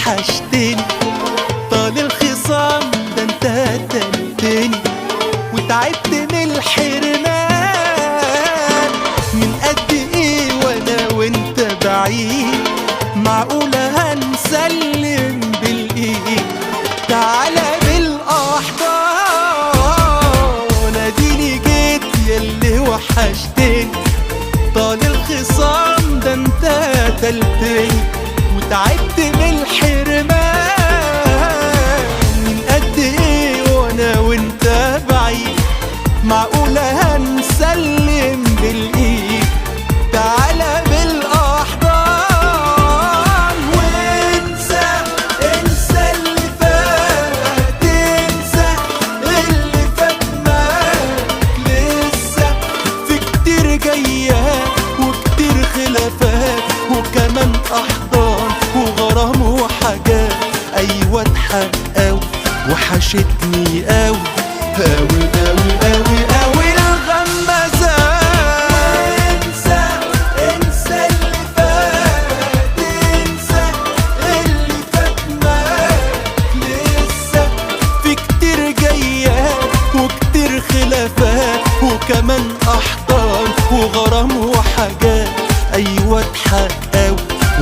وحشتني. طال الخصام ده انت قتلتني وتعبت من الحرمان. من قد ايه وانا وانت بعيد، معقولة هنسلم بالايد؟ تعالى بالاحضان اديني جيت ياللي وحشتني. طال الخصام ده انت قتلتني وتعبت من الحرمان. من قد ايه وانا وانت بعيد، معقولة هنسلم بالايد؟ تعالى بالاحضان وانسى، انسى اللي فات، انسى اللي فات معاك. لسه في كتير جاية وكتير خلافات وكمان احضان وغرام وحاجات. ايوه اتحقق وحشتني قوي قوي قوي قوي قوي الغمازات. انسى، انسى اللي فات، انسى اللي فات معاك. لسه في كتير جايات وكتير خلافات وكمان احضان وغرام وحاجات. ايوه اتحقق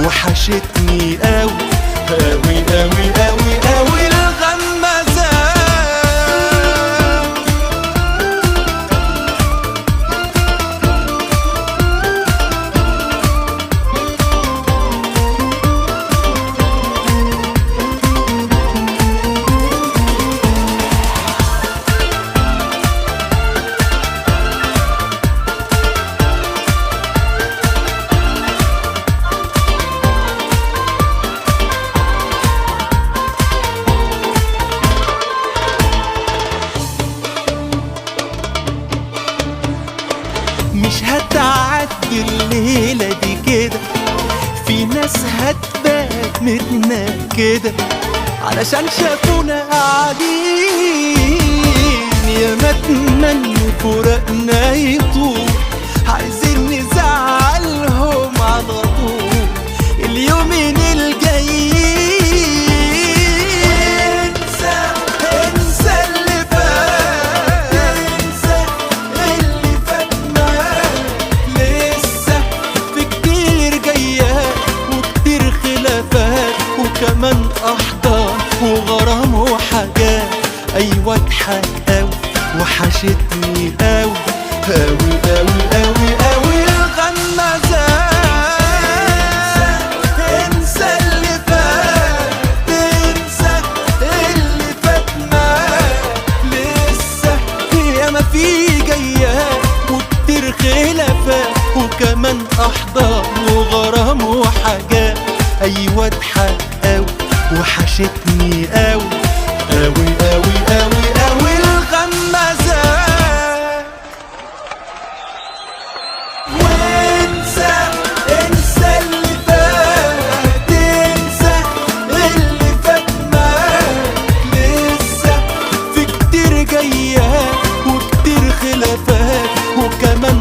وحشتني قوي قوي قوي قوي قوي الغمازات. مش هتعدي الليلة دي كده، في ناس هتبات متنكدة علشان شافونا قاعدين. يا ما اتمنوا فراقنا يطول، عايزين نزعلهم على طول اليومين الجايين. انسى، انسى اللي فات، انسى اللي فات معاك. لسه في كتير جايات وكتير خلافات وكمان احضان وغرام وحاجات. ايوه اتحقق وحشتني قوي قوي قوي قوي قوي الغمازات. انسى اللي فات، انسى اللي فات معاك. لسه ياما في جايات وكتير خلافات وكمان احضان وغرام وحاجات. ايوه اتحقق وحشتني قوي قوي قوي قوي قوي الغمازات. وانسى، انسى اللي فات، انسى اللي فات معاك. لسه في كتير جايات وكتير خلافات وكمان